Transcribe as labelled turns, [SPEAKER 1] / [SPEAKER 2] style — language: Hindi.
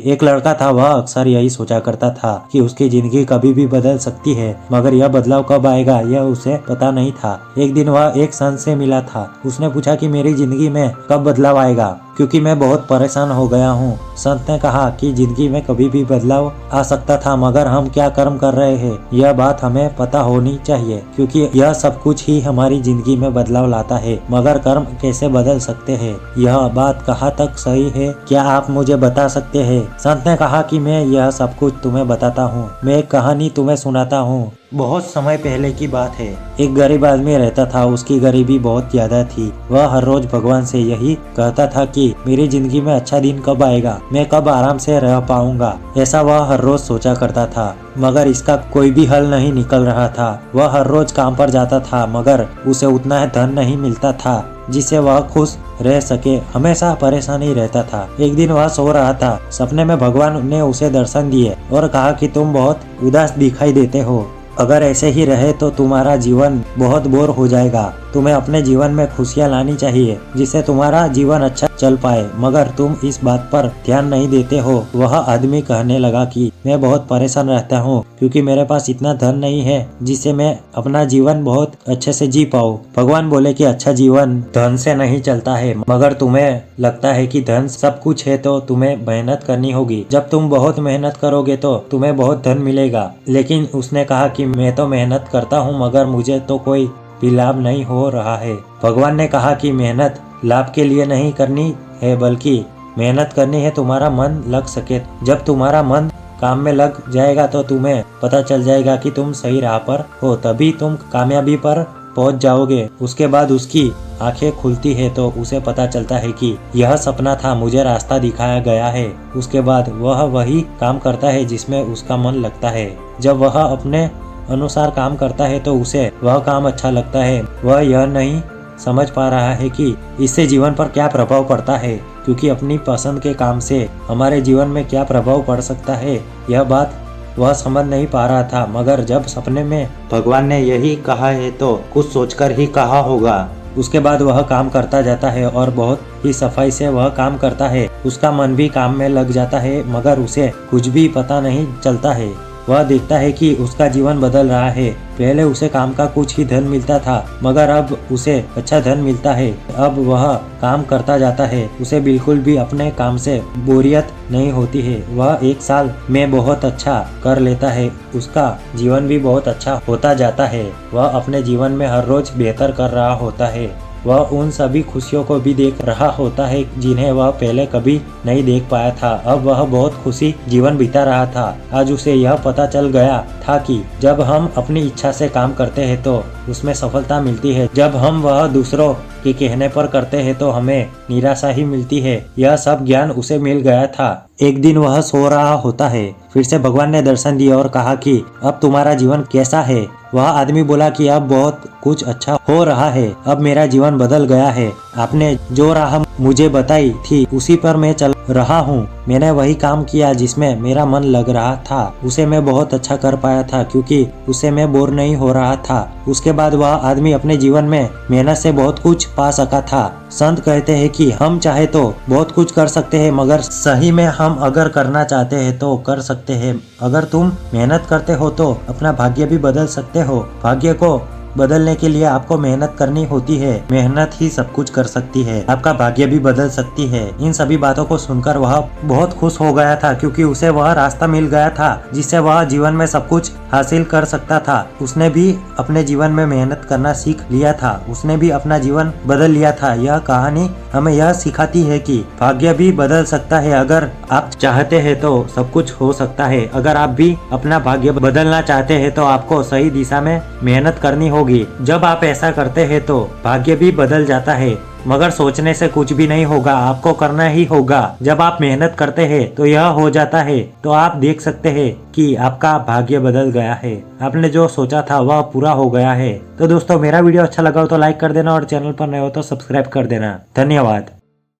[SPEAKER 1] एक लड़का था, वह अक्सर यही सोचा करता था कि उसकी जिंदगी कभी भी बदल सकती है, मगर यह बदलाव कब आएगा यह उसे पता नहीं था। एक दिन वह एक संत से मिला था। उसने पूछा कि मेरी जिंदगी में कब बदलाव आएगा, क्योंकि मैं बहुत परेशान हो गया हूँ। संत ने कहा कि जिंदगी में कभी भी बदलाव आ सकता था, मगर हम क्या कर्म कर रहे हैं यह बात हमें पता होनी चाहिए, क्योंकि यह सब कुछ ही हमारी जिंदगी में बदलाव लाता है, मगर कर्म कैसे बदल सकते हैं यह बात कहाँ तक सही है, क्या आप मुझे बता सकते हैं? संत ने कहा कि मैं यह सब कुछ तुम्हें बताता हूँ। मैं एक कहानी तुम्हें सुनाता हूँ। बहुत समय पहले की बात है। एक गरीब आदमी रहता था। उसकी गरीबी बहुत ज्यादा थी। वह हर रोज भगवान से यही कहता था कि मेरी जिंदगी में अच्छा दिन कब आएगा, मैं कब आराम से रह पाऊंगा। ऐसा वह हर रोज सोचा करता था, मगर इसका कोई भी हल नहीं निकल रहा था। वह हर रोज काम पर जाता था, मगर उसे उतना धन नहीं मिलता था जिससे वह खुश रह सके। हमेशा परेशान ही रहता था। एक दिन वह सो रहा था। सपने में भगवान ने उसे दर्शन दिए और कहा कि तुम बहुत उदास दिखाई देते हो। अगर ऐसे ही रहे तो तुम्हारा जीवन बहुत बोर हो जाएगा। तुम्हें अपने जीवन में खुशियाँ लानी चाहिए जिससे तुम्हारा जीवन अच्छा चल पाए, मगर तुम इस बात पर ध्यान नहीं देते हो। वह आदमी कहने लगा कि मैं बहुत परेशान रहता हूँ क्योंकि मेरे पास इतना धन नहीं है जिससे मैं अपना जीवन बहुत अच्छे से जी पाऊँ। भगवान बोले कि अच्छा जीवन धन से नहीं चलता है, मगर तुम्हें लगता है कि धन सब कुछ है तो तुम्हें मेहनत करनी होगी। जब तुम बहुत मेहनत करोगे तो तुम्हें बहुत धन मिलेगा। लेकिन उसने कहा कि मैं तो मेहनत करता हूँ मगर मुझे तो कोई भी लाभ नहीं हो रहा है। भगवान ने कहा कि मेहनत लाभ के लिए नहीं करनी है, बल्कि मेहनत करनी है तुम्हारा मन लग सके। जब तुम्हारा मन काम में लग जाएगा तो तुम्हें पता चल जाएगा कि तुम सही राह पर हो, तभी तुम कामयाबी पर पहुंच जाओगे। उसके बाद उसकी आंखें खुलती है तो उसे पता चलता है कि यह सपना था, मुझे रास्ता दिखाया गया है। उसके बाद वह वही काम करता है जिसमें उसका मन लगता है। जब वह अपने अनुसार काम करता है तो उसे वह काम अच्छा लगता है। वह यह नहीं समझ पा रहा है कि इससे जीवन पर क्या प्रभाव पड़ता है, क्योंकि अपनी पसंद के काम से हमारे जीवन में क्या प्रभाव पड़ सकता है यह बात वह समझ नहीं पा रहा था। मगर जब सपने में भगवान ने यही कहा है तो कुछ सोचकर ही कहा होगा। उसके बाद वह काम करता जाता है और बहुत ही सफाई से वह काम करता है। उसका मन भी काम में लग जाता है, मगर उसे कुछ भी पता नहीं चलता है। वह देखता है कि उसका जीवन बदल रहा है। पहले उसे काम का कुछ ही धन मिलता था, मगर अब उसे अच्छा धन मिलता है। अब वह काम करता जाता है। उसे बिल्कुल भी अपने काम से बोरियत नहीं होती है। वह एक साल में बहुत अच्छा कर लेता है। उसका जीवन भी बहुत अच्छा होता जाता है। वह अपने जीवन में हर रोज बेहतर कर रहा होता है। वह उन सभी खुशियों को भी देख रहा होता है जिन्हें वह पहले कभी नहीं देख पाया था। अब वह बहुत खुशी जीवन बिता रहा था। आज उसे यह पता चल गया था कि जब हम अपनी इच्छा से काम करते हैं तो उसमें सफलता मिलती है। जब हम वह दूसरों के कहने पर करते हैं तो हमें निराशा ही मिलती है। यह सब ज्ञान उसे मिल गया था। एक दिन वह सो रहा होता है। फिर से भगवान ने दर्शन दिया और कहा कि अब तुम्हारा जीवन कैसा है? वह आदमी बोला कि अब बहुत कुछ अच्छा हो रहा है। अब मेरा जीवन बदल गया है। आपने जो राह मुझे बताई थी उसी पर मैं चल रहा हूँ। मैंने वही काम किया जिसमें मेरा मन लग रहा था। उसे मैं बहुत अच्छा कर पाया था क्योंकि उससे मैं बोर नहीं हो रहा था। उसके बाद वह आदमी अपने जीवन में मेहनत से बहुत कुछ पा सका था। संत कहते हैं कि हम चाहे तो बहुत कुछ कर सकते हैं, मगर सही में हम अगर करना चाहते हैं तो कर सकते हैं। अगर तुम मेहनत करते हो तो अपना भाग्य भी बदल सकते हो। भाग्य को बदलने के लिए आपको मेहनत करनी होती है। मेहनत ही सब कुछ कर सकती है। आपका भाग्य भी बदल सकती है। इन सभी बातों को सुनकर वह बहुत खुश हो गया था, क्योंकि उसे वह रास्ता मिल गया था जिससे वह जीवन में सब कुछ हासिल कर सकता था। उसने भी अपने जीवन में मेहनत करना सीख लिया था। उसने भी अपना जीवन बदल लिया था। यह कहानी हमें यह सिखाती है कि भाग्य भी बदल सकता है। अगर आप चाहते हैं तो सब कुछ हो सकता है। अगर आप भी अपना भाग्य बदलना चाहते हैं तो आपको सही दिशा में मेहनत करनी होगी। जब आप ऐसा करते हैं तो भाग्य भी बदल जाता है, मगर सोचने से कुछ भी नहीं होगा, आपको करना ही होगा। जब आप मेहनत करते हैं तो यह हो जाता है, तो आप देख सकते हैं कि आपका भाग्य बदल गया है। आपने जो सोचा था वह पूरा हो गया है। तो दोस्तों, मेरा वीडियो अच्छा लगा हो तो लाइक कर देना और चैनल पर नए हो तो सब्सक्राइब कर देना। धन्यवाद।